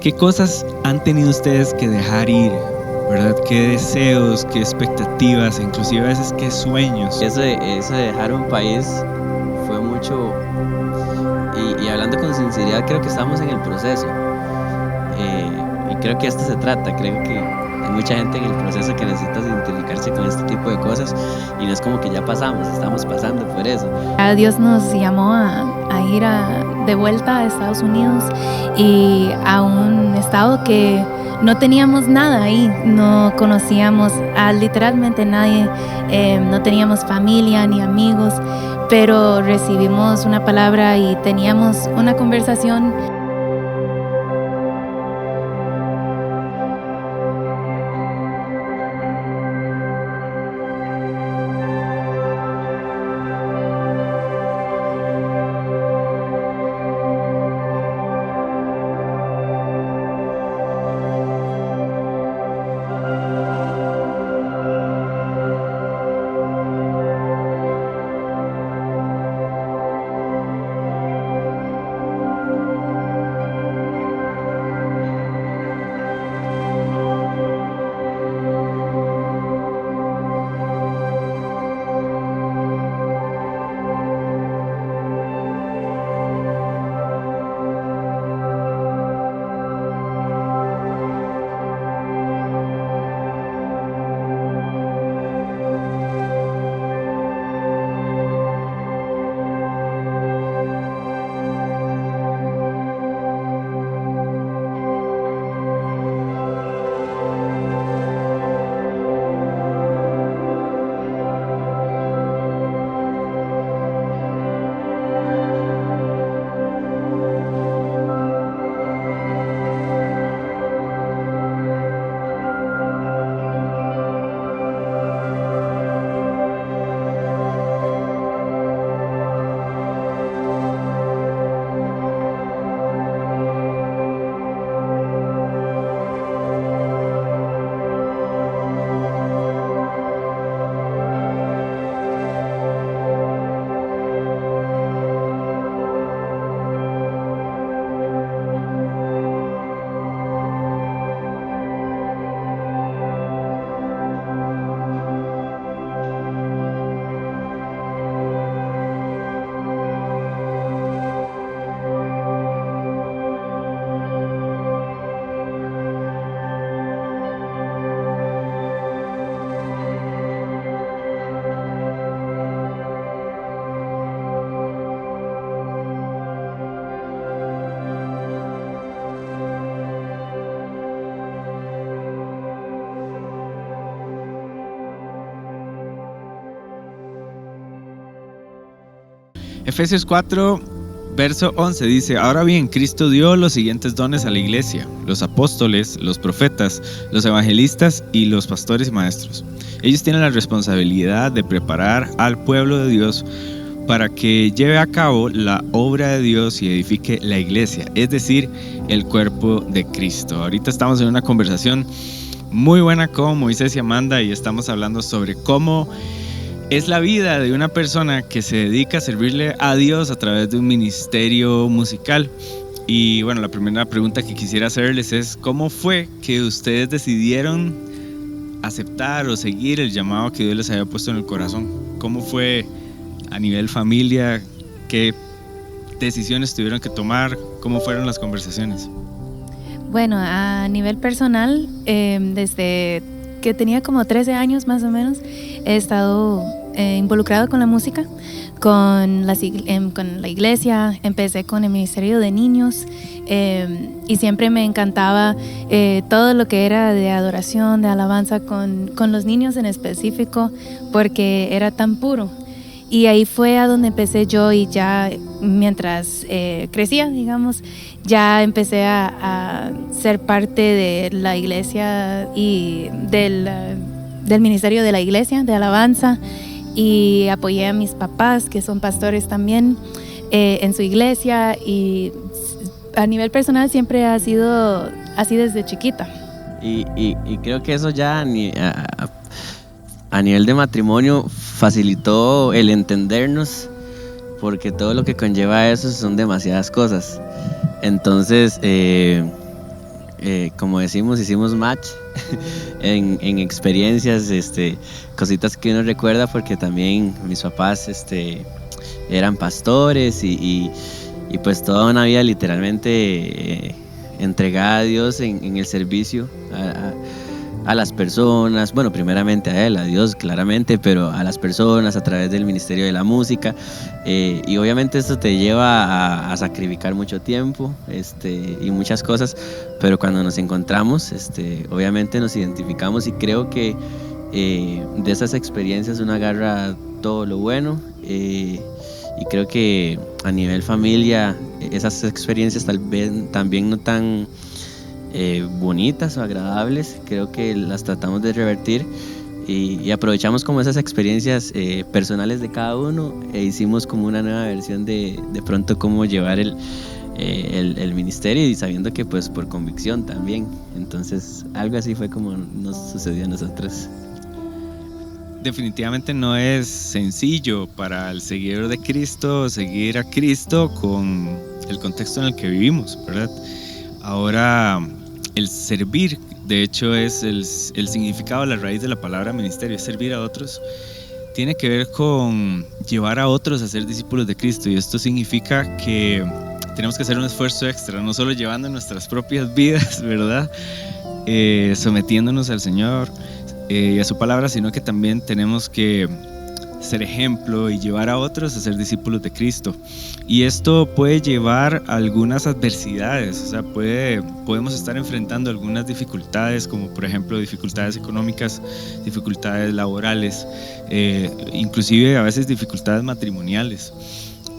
¿Qué cosas han tenido ustedes que dejar ir? ¿Verdad? ¿Qué deseos, qué expectativas, inclusive a veces qué sueños? Eso de dejar un país fue mucho, y hablando con sinceridad, creo que estamos en el proceso. Y creo que esto se trata, creo que hay mucha gente en el proceso que necesita identificarse con este tipo de cosas y no es como que ya pasamos, estamos pasando por eso. Dios nos llamó a ir de vuelta a Estados Unidos y a un estado que no teníamos nada ahí, no conocíamos a literalmente nadie, no teníamos familia ni amigos, pero recibimos una palabra y teníamos una conversación. Efesios 4, verso 11 dice: ahora bien, Cristo dio los siguientes dones a la iglesia: los apóstoles, los profetas, los evangelistas y los pastores y maestros. Ellos tienen la responsabilidad de preparar al pueblo de Dios para que lleve a cabo la obra de Dios y edifique la iglesia, es decir, el cuerpo de Cristo. Ahorita estamos en una conversación muy buena con Moisés y Amanda y estamos hablando sobre cómo es la vida de una persona que se dedica a servirle a Dios a través de un ministerio musical. Y bueno, la primera pregunta que quisiera hacerles es: ¿cómo fue que ustedes decidieron aceptar o seguir el llamado que Dios les había puesto en el corazón? ¿Cómo fue a nivel familia? ¿Qué decisiones tuvieron que tomar? ¿Cómo fueron las conversaciones? Bueno, a nivel personal, desde que tenía como 13 años más o menos, he estado involucrado con la música, con la iglesia. Empecé con el ministerio de niños y siempre me encantaba todo lo que era de adoración, de alabanza con los niños en específico, porque era tan puro. Y ahí fue a donde empecé yo, y ya mientras crecía, digamos, ya empecé a ser parte de la iglesia y del ministerio de la iglesia, de alabanza, y apoyé a mis papás, que son pastores también, en su iglesia, y a nivel personal siempre ha sido así desde chiquita. Y creo que eso ya a nivel de matrimonio facilitó el entendernos, porque todo lo que conlleva eso son demasiadas cosas. Entonces como decimos, hicimos match en experiencias, cositas que uno recuerda, porque también mis papás eran pastores y pues toda una vida literalmente entregada a Dios en el servicio a las personas, bueno, primeramente a Él, a Dios claramente, pero a las personas a través del ministerio de la música, y obviamente esto te lleva a sacrificar mucho tiempo y muchas cosas, pero cuando nos encontramos, obviamente nos identificamos, y creo que de esas experiencias uno agarra todo lo bueno, y creo que a nivel familia esas experiencias tal vez también no tan bonitas o agradables, creo que las tratamos de revertir y aprovechamos como esas experiencias personales de cada uno e hicimos como una nueva versión de pronto cómo llevar el ministerio, y sabiendo que pues por convicción también. Entonces algo así fue como nos sucedió a nosotros. Definitivamente no es sencillo para el seguidor de Cristo seguir a Cristo con el contexto en el que vivimos, ¿verdad? Ahora, el servir, de hecho, es el significado, la raíz de la palabra ministerio, es servir a otros. Tiene que ver con llevar a otros a ser discípulos de Cristo, y esto significa que tenemos que hacer un esfuerzo extra, no solo llevando nuestras propias vidas, ¿verdad? Sometiéndonos al Señor y a su palabra, sino que también tenemos que ser ejemplo y llevar a otros a ser discípulos de Cristo. Y esto puede llevar a algunas adversidades, o sea, podemos estar enfrentando algunas dificultades, como por ejemplo dificultades económicas, dificultades laborales, inclusive a veces dificultades matrimoniales.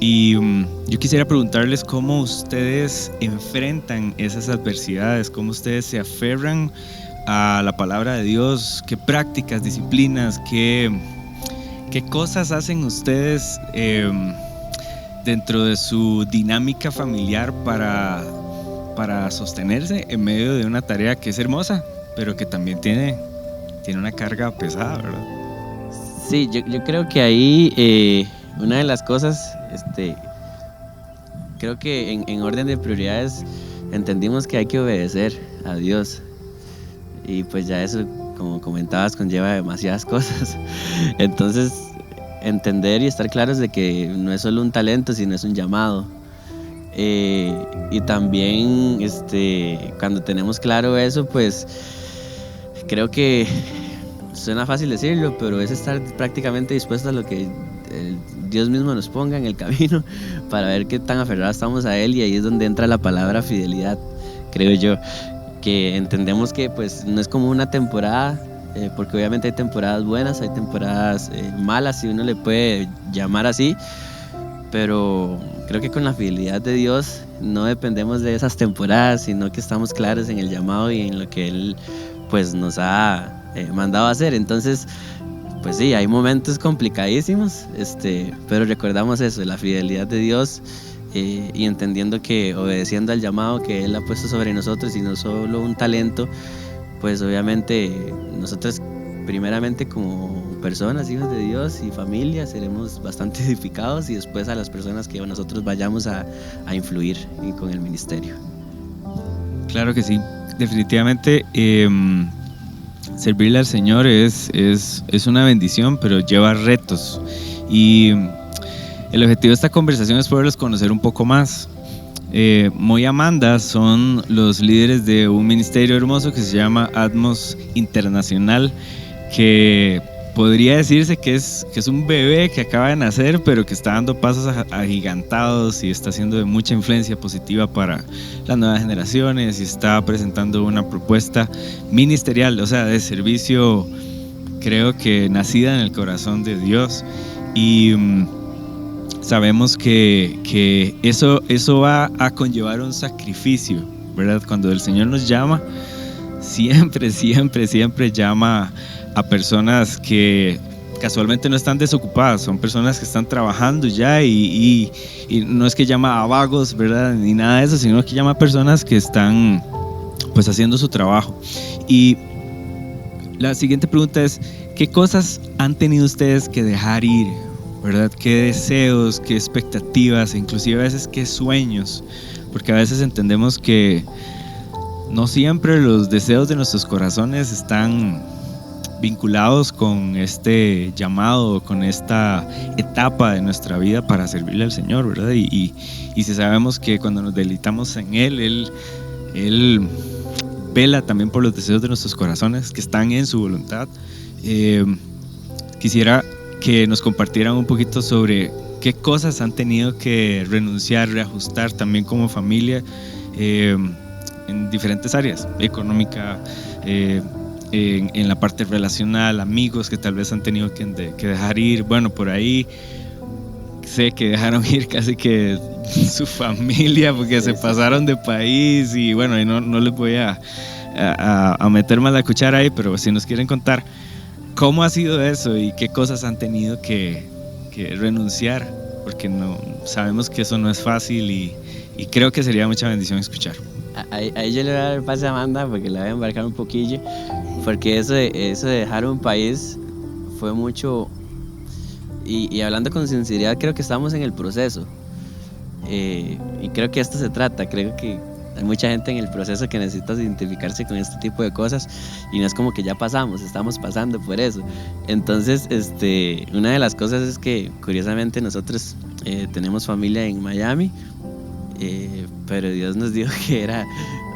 Y yo quisiera preguntarles cómo ustedes enfrentan esas adversidades, cómo ustedes se aferran a la palabra de Dios, qué prácticas, disciplinas, qué cosas hacen ustedes dentro de su dinámica familiar para sostenerse en medio de una tarea que es hermosa, pero que también tiene una carga pesada, ¿verdad? Sí, yo creo que ahí una de las cosas, creo que en orden de prioridades entendimos que hay que obedecer a Dios, y pues ya eso, como comentabas, conlleva demasiadas cosas. Entonces, entender y estar claros de que no es solo un talento, sino es un llamado. Y también cuando tenemos claro eso, pues creo que suena fácil decirlo, pero es estar prácticamente dispuesto a lo que Dios mismo nos ponga en el camino para ver qué tan aferrados estamos a Él, y ahí es donde entra la palabra fidelidad, creo yo, que entendemos que pues no es como una temporada, porque obviamente hay temporadas buenas, hay temporadas malas, si uno le puede llamar así, pero creo que con la fidelidad de Dios no dependemos de esas temporadas, sino que estamos claros en el llamado y en lo que Él pues nos ha mandado a hacer. Entonces, pues sí, hay momentos complicadísimos, pero recordamos eso, la fidelidad de Dios, y entendiendo que obedeciendo al llamado que Él ha puesto sobre nosotros, y no solo un talento, pues obviamente nosotros primeramente como personas, hijos de Dios y familia, seremos bastante edificados, y después a las personas que nosotros vayamos a influir con el ministerio. Claro que sí, definitivamente servirle al Señor es una bendición, pero lleva retos, y el objetivo de esta conversación es poderlos conocer un poco más. Moy y Amanda son los líderes de un ministerio hermoso que se llama Atmos Internacional, que podría decirse que es un bebé que acaba de nacer, pero que está dando pasos agigantados y está siendo de mucha influencia positiva para las nuevas generaciones, y está presentando una propuesta ministerial, o sea, de servicio, creo que nacida en el corazón de Dios. Y sabemos que eso va a conllevar un sacrificio, ¿verdad? Cuando el Señor nos llama, siempre llama a personas que casualmente no están desocupadas, son personas que están trabajando ya, y no es que llama a vagos, ¿verdad? Ni nada de eso, sino que llama a personas que están pues haciendo su trabajo. Y la siguiente pregunta es, ¿qué cosas han tenido ustedes que dejar ir? ¿Verdad? ¿Qué deseos, qué expectativas, inclusive a veces qué sueños? Porque a veces entendemos que no siempre los deseos de nuestros corazones están vinculados con este llamado, con esta etapa de nuestra vida para servirle al Señor, ¿verdad? Y si sabemos que cuando nos deleitamos en Él vela también por los deseos de nuestros corazones que están en su voluntad. Quisiera que nos compartieran un poquito sobre qué cosas han tenido que renunciar, reajustar también como familia en diferentes áreas, económica, en la parte relacional, amigos que tal vez han tenido que dejar ir. Bueno, por ahí sé que dejaron ir casi que su familia porque se pasaron de país y bueno, y no les voy a meter más la cuchara ahí, pero si nos quieren contar cómo ha sido eso y qué cosas han tenido que renunciar, porque no sabemos que eso no es fácil y creo que sería mucha bendición escuchar. Ahí yo le voy a dar pase a Amanda porque la voy a embarcar un poquillo, porque eso de dejar un país fue mucho, y hablando con sinceridad, creo que estamos en el proceso, y creo que esto se trata. Creo que hay mucha gente en el proceso que necesita identificarse con este tipo de cosas y no es como que ya pasamos, estamos pasando por eso. Entonces, una de las cosas es que curiosamente nosotros tenemos familia en Miami, pero Dios nos dijo que era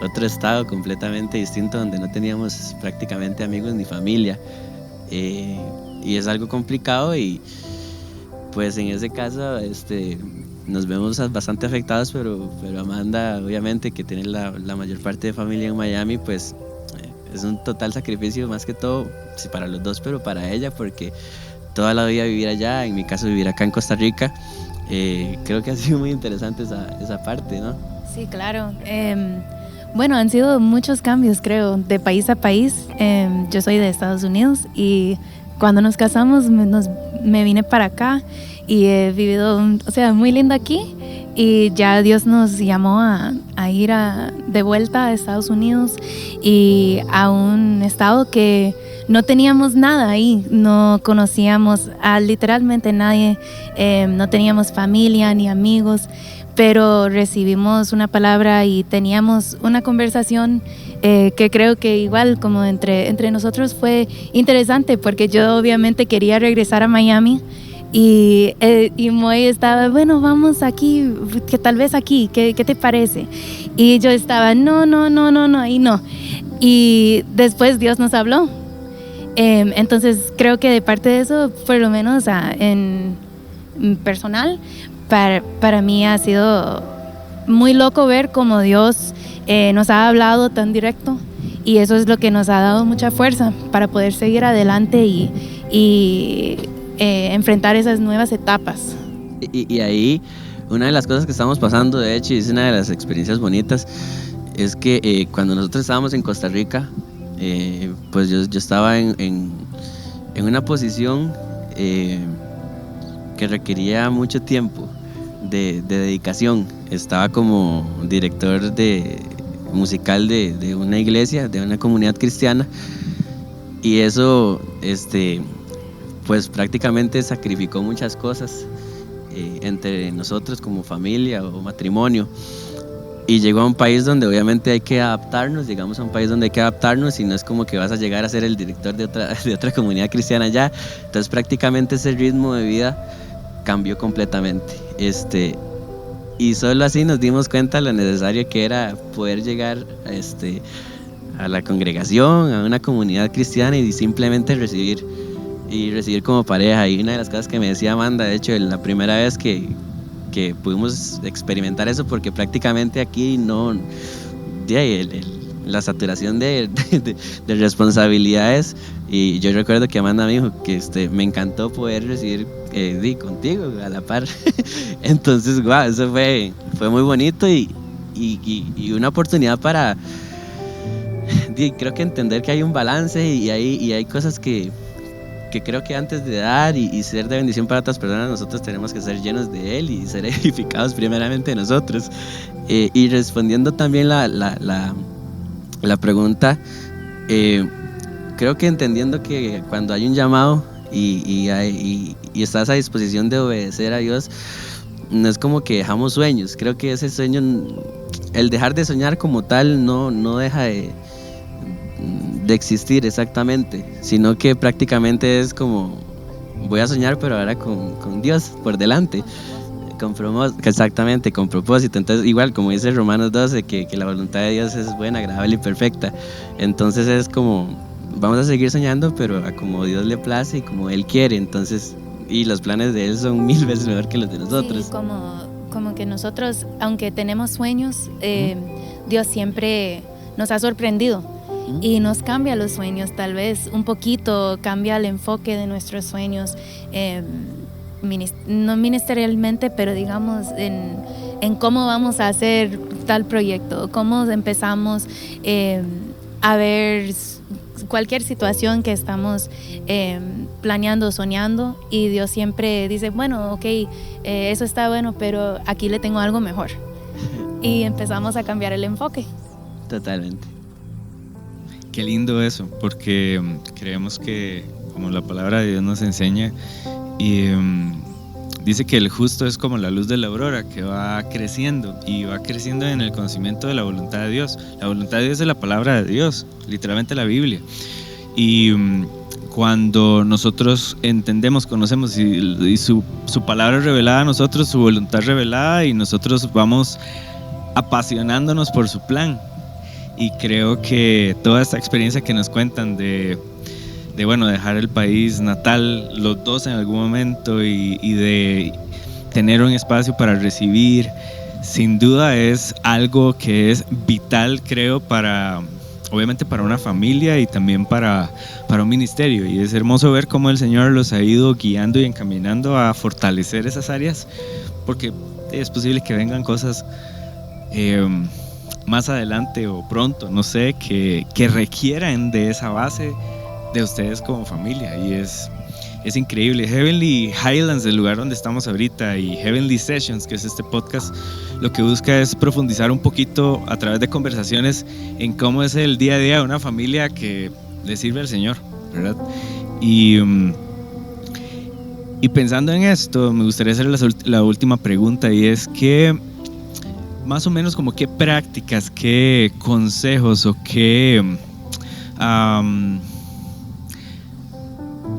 otro estado completamente distinto donde no teníamos prácticamente amigos ni familia, y es algo complicado, y pues en ese caso nos vemos bastante afectados, pero Amanda, obviamente, que tiene la mayor parte de familia en Miami, pues es un total sacrificio, más que todo, sí, para los dos, pero para ella, porque toda la vida vivir allá, en mi caso vivir acá en Costa Rica. Creo que ha sido muy interesante esa parte, ¿no? Sí, claro. Bueno, han sido muchos cambios, creo, de país a país. Yo soy de Estados Unidos y cuando nos casamos me vine para acá y he vivido, muy lindo aquí, y ya Dios nos llamó a ir de vuelta a Estados Unidos y a un estado que no teníamos nada ahí, no conocíamos a literalmente nadie, no teníamos familia ni amigos, pero recibimos una palabra y teníamos una conversación que creo que igual como entre nosotros fue interesante, porque yo obviamente quería regresar a Miami y Moy estaba, bueno, vamos aquí, que tal vez aquí, ¿qué te parece? Y yo estaba, no, ahí no. Y después Dios nos habló. Entonces creo que de parte de eso, por lo menos en personal, para mí ha sido muy loco ver cómo Dios nos ha hablado tan directo, y eso es lo que nos ha dado mucha fuerza para poder seguir adelante y enfrentar esas nuevas etapas. Y ahí una de las cosas que estamos pasando, de hecho, y es una de las experiencias bonitas, es que cuando nosotros estábamos en Costa Rica, pues yo estaba en una posición que requería mucho tiempo de dedicación. Estaba como director musical de una iglesia, de una comunidad cristiana, y eso pues prácticamente sacrificó muchas cosas entre nosotros como familia o matrimonio. Y llegó a un país donde obviamente hay que adaptarnos, llegamos a un país donde hay que adaptarnos, y no es como que vas a llegar a ser el director de otra comunidad cristiana allá. Entonces prácticamente ese ritmo de vida cambió completamente. Y solo así nos dimos cuenta de lo necesario que era poder llegar a la congregación, a una comunidad cristiana, y simplemente recibir como pareja. Y una de las cosas que me decía Amanda, de hecho, la primera vez que pudimos experimentar eso, porque prácticamente aquí la saturación de responsabilidades, y yo recuerdo que Amanda me dijo que me encantó poder recibir contigo a la par. Entonces, wow, eso fue muy bonito y una oportunidad para creo que entender que hay un balance, y hay cosas que creo que antes de dar y ser de bendición para otras personas, nosotros tenemos que ser llenos de Él y ser edificados primeramente nosotros. Y respondiendo también la pregunta, creo que entendiendo que cuando hay un llamado y estás a disposición de obedecer a Dios, no es como que dejamos sueños. Creo que ese sueño el dejar de soñar como tal no deja de existir exactamente, sino que prácticamente es como voy a soñar, pero ahora con Dios por delante, exactamente, con propósito. Entonces, igual como dice Romanos 12, que la voluntad de Dios es buena, agradable y perfecta. Entonces es como vamos a seguir soñando, pero a como Dios le place y como Él quiere. Entonces, y los planes de Él son 1000 veces mejor que los de nosotros. Sí, como que nosotros, aunque tenemos sueños, Dios siempre nos ha sorprendido y nos cambia los sueños, tal vez un poquito, cambia el enfoque de nuestros sueños, no ministerialmente, pero digamos en cómo vamos a hacer tal proyecto, cómo empezamos a ver cualquier situación que estamos planeando, soñando, y Dios siempre dice, bueno, ok, eso está bueno, pero aquí le tengo algo mejor. Y empezamos a cambiar el enfoque. Totalmente. Qué lindo eso, porque creemos que, como la palabra de Dios nos enseña, y dice que el justo es como la luz de la aurora, que va creciendo y va creciendo en el conocimiento de la voluntad de Dios. La voluntad de Dios es la palabra de Dios, literalmente la Biblia. Y cuando nosotros entendemos, conocemos y su palabra revelada a nosotros, su voluntad revelada, y nosotros vamos apasionándonos por su plan. Y creo que toda esta experiencia que nos cuentan de bueno, dejar el país natal los dos en algún momento y de tener un espacio para recibir, sin duda es algo que es vital, creo, obviamente para una familia y también para un ministerio. Y es hermoso ver cómo el Señor los ha ido guiando y encaminando a fortalecer esas áreas, porque es posible que vengan cosas más adelante o pronto, no sé, que requieran de esa base de ustedes como familia. Y es increíble. Heavenly Highlands, el lugar donde estamos ahorita, y Heavenly Sessions, que es este podcast, lo que busca es profundizar un poquito a través de conversaciones en cómo es el día a día de una familia que le sirve al Señor, ¿verdad? Y pensando en esto, me gustaría hacer la última pregunta, y es que más o menos como qué prácticas, qué consejos o qué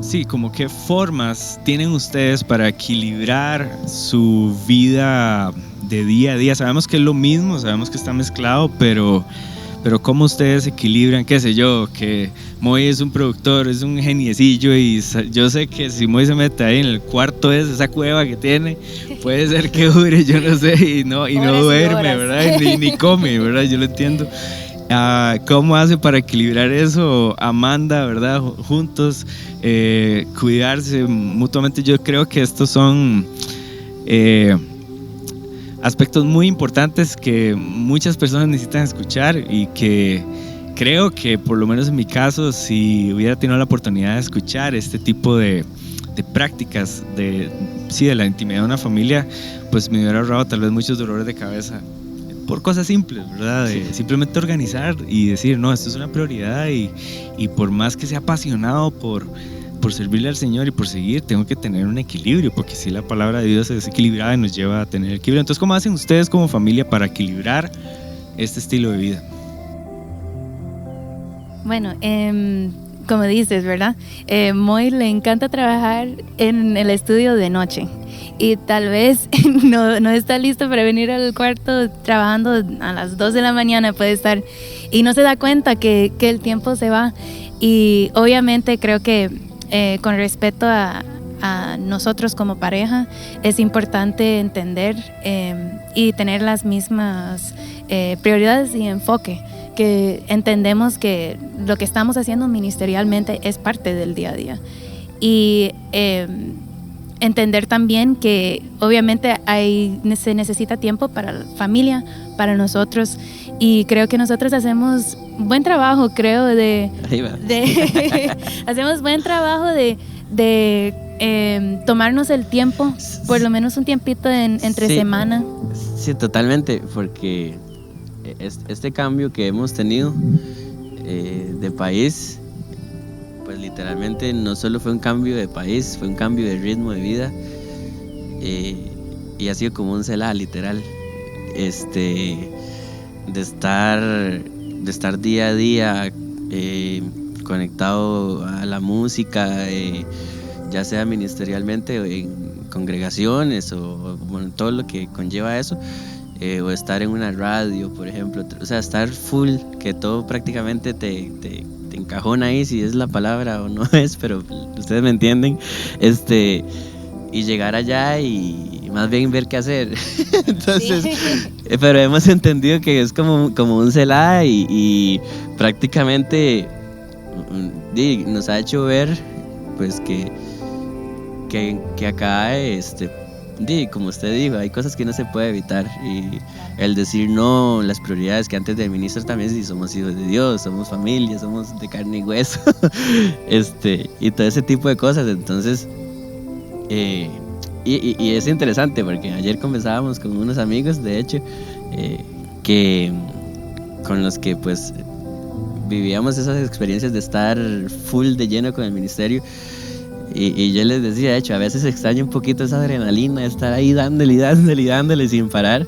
sí, como qué formas tienen ustedes para equilibrar su vida de día a día. Sabemos que es lo mismo, sabemos que está mezclado, pero cómo ustedes equilibran, qué sé yo, que Moy es un productor, es un geniecillo, y yo sé que si Moy se mete ahí en el cuarto esa cueva que tiene, puede ser que dure, yo no sé, y no duerme, ¿verdad? Ni come, ¿verdad? Yo lo entiendo. ¿Cómo hace para equilibrar eso Amanda, verdad? Juntos, cuidarse mutuamente. Yo creo que estos son aspectos muy importantes que muchas personas necesitan escuchar, y que creo que, por lo menos en mi caso, si hubiera tenido la oportunidad de escuchar este tipo de prácticas de la intimidad de una familia, pues me hubiera ahorrado tal vez muchos dolores de cabeza por cosas simples, ¿verdad? De simplemente organizar y decir, no, esto es una prioridad, y por más que sea apasionado por servirle al Señor y por seguir, tengo que tener un equilibrio, porque si la palabra de Dios es equilibrada y nos lleva a tener equilibrio. Entonces, ¿cómo hacen ustedes como familia para equilibrar este estilo de vida? Bueno, como dices, ¿verdad? Moy le encanta trabajar en el estudio de noche, y tal vez no está listo para venir al cuarto trabajando a las 2 de la mañana, puede estar, y no se da cuenta que el tiempo se va. Y obviamente creo que con respecto a nosotros como pareja, es importante entender y tener las mismas prioridades y enfoque, que entendemos que lo que estamos haciendo ministerialmente es parte del día a día, y entender también que obviamente se necesita tiempo para la familia, para nosotros, y creo que nosotros hacemos buen trabajo, creo, hacemos buen trabajo de tomarnos el tiempo, por lo menos un tiempito entre semana. Sí, totalmente, porque este cambio que hemos tenido de país, pues literalmente no solo fue un cambio de país, fue un cambio de ritmo de vida, y ha sido como un Selah, literal. de estar día a día conectado a la música, ya sea ministerialmente o en congregaciones o bueno, todo lo que conlleva eso, o estar en una radio, por ejemplo, o sea, estar full, que todo prácticamente te encajona ahí, si es la palabra o no es, pero ustedes me entienden, y llegar allá y más bien ver qué hacer. Entonces, sí. Pero hemos entendido que es como un Selah y prácticamente nos ha hecho ver pues que acá como usted dijo, hay cosas que no se puede evitar, y el decir no, las prioridades que antes del ministro también, si somos hijos de Dios, somos familia, somos de carne y hueso, y todo ese tipo de cosas. Entonces y es interesante porque ayer conversábamos con unos amigos, de hecho, que con los que pues vivíamos esas experiencias de estar full de lleno con el ministerio. Y yo les decía, de hecho, a veces extraño un poquito esa adrenalina de estar ahí dándole sin parar.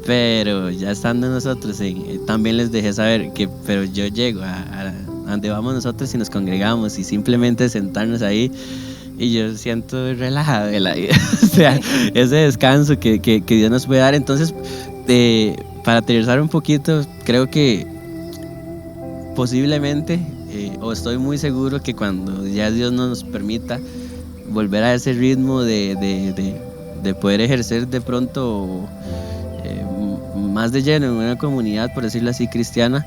Pero ya estando nosotros, también les dejé saber que, pero yo llego a donde vamos nosotros y nos congregamos y simplemente sentarnos ahí, y yo siento relajado de la vida. O sea, ese descanso que Dios nos puede dar. Entonces, para aterrizar un poquito, creo que posiblemente, o estoy muy seguro que cuando ya Dios nos permita volver a ese ritmo de poder ejercer de pronto más de lleno en una comunidad, por decirlo así, cristiana,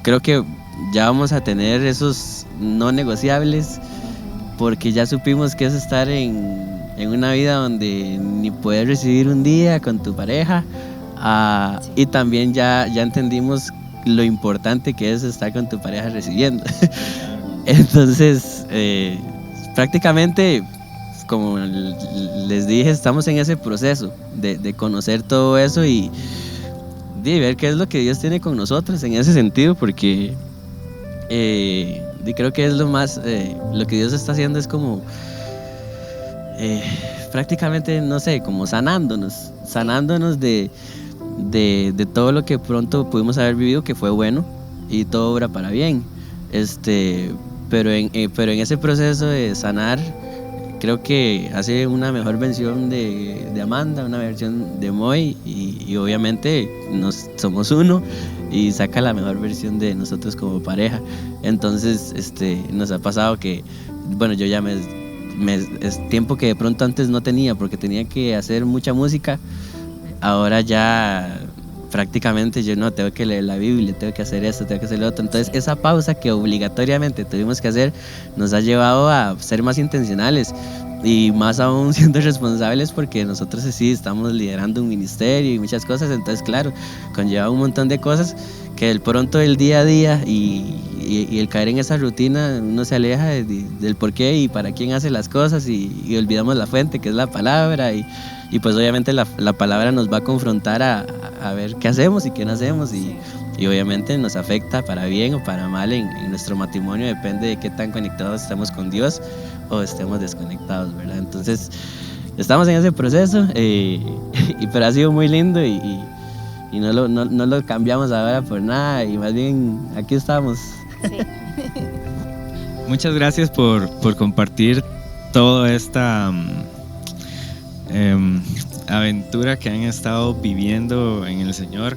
creo que ya vamos a tener esos no negociables, porque ya supimos que es estar en una vida donde ni puedes recibir un día con tu pareja, sí. Y también ya entendimos lo importante que es estar con tu pareja recibiendo. Entonces, prácticamente, como les dije, estamos en ese proceso de conocer todo eso y de ver qué es lo que Dios tiene con nosotros en ese sentido, porque creo que es lo más, lo que Dios está haciendo es como prácticamente, no sé, como sanándonos de todo lo que pronto pudimos haber vivido, que fue bueno y todo obra para bien, pero en ese proceso de sanar, creo que hace una mejor versión de Amanda, una versión de Moy, y obviamente somos uno, y saca la mejor versión de nosotros como pareja. Entonces nos ha pasado que, bueno, yo ya es tiempo que de pronto antes no tenía, porque tenía que hacer mucha música. Ahora ya prácticamente yo no tengo que leer la Biblia, tengo que hacer esto, tengo que hacer lo otro. Entonces esa pausa que obligatoriamente tuvimos que hacer nos ha llevado a ser más intencionales, y más aún siendo responsables, porque nosotros sí estamos liderando un ministerio y muchas cosas. Entonces, claro, conlleva un montón de cosas que de pronto el día a día y el caer en esa rutina, uno se aleja del por qué y para quién hace las cosas, y olvidamos la fuente, que es la palabra, y pues obviamente la palabra nos va a confrontar a ver qué hacemos y qué no hacemos, y obviamente nos afecta para bien o para mal en nuestro matrimonio, depende de qué tan conectados estemos con Dios o estemos desconectados, ¿verdad? Entonces estamos en ese proceso, pero ha sido muy lindo, y no lo cambiamos ahora por nada, y más bien aquí estamos. Sí. Muchas gracias por compartir toda esta aventura que han estado viviendo en el Señor.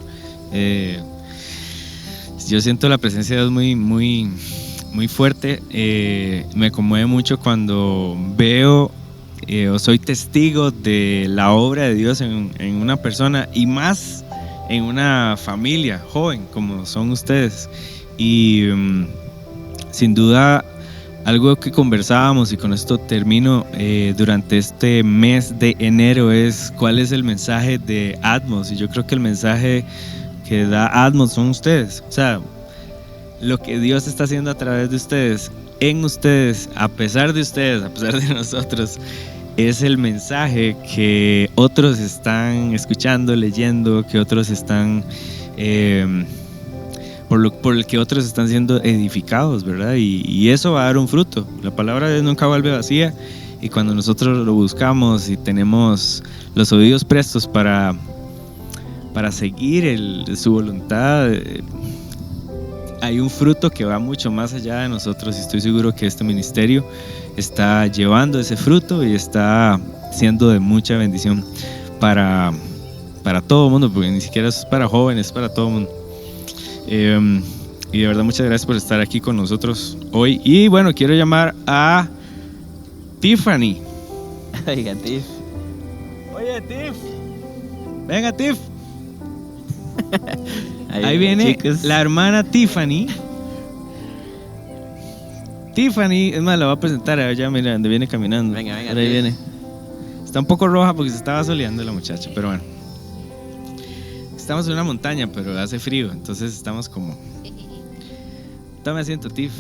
Yo siento la presencia de Dios muy, muy, muy fuerte. Me conmueve mucho cuando veo o soy testigo de la obra de Dios en una persona, y más en una familia joven como son ustedes. Y sin duda, algo que conversábamos, y con esto termino, durante este mes de enero, es cuál es el mensaje de Atmos. Y yo creo que el mensaje que da Atmos son ustedes. O sea, lo que Dios está haciendo a través de ustedes, en ustedes, a pesar de ustedes, a pesar de nosotros, es el mensaje que otros están escuchando, leyendo, que otros están por el que otros están siendo edificados, ¿verdad? Y eso va a dar un fruto. La palabra de Dios nunca vuelve vacía, y cuando nosotros lo buscamos y tenemos los oídos prestos para seguir su voluntad. Hay un fruto que va mucho más allá de nosotros y estoy seguro que este ministerio está llevando ese fruto y está siendo de mucha bendición para todo el mundo, porque ni siquiera es para jóvenes, es para todo el mundo. Y de verdad muchas gracias por estar aquí con nosotros hoy. Y bueno, quiero llamar a Tiffany. Oiga, Tiff. Oye, Tiff. Venga, Tiff. Ahí viene, chicos, la hermana Tiffany. Tiffany, es más, la voy a presentar. A ver, ya mira, donde viene caminando. Venga, ahí viene. Está un poco roja porque se estaba soleando la muchacha, pero bueno. Estamos en una montaña, pero hace frío, entonces estamos como... Tome asiento, Tiff.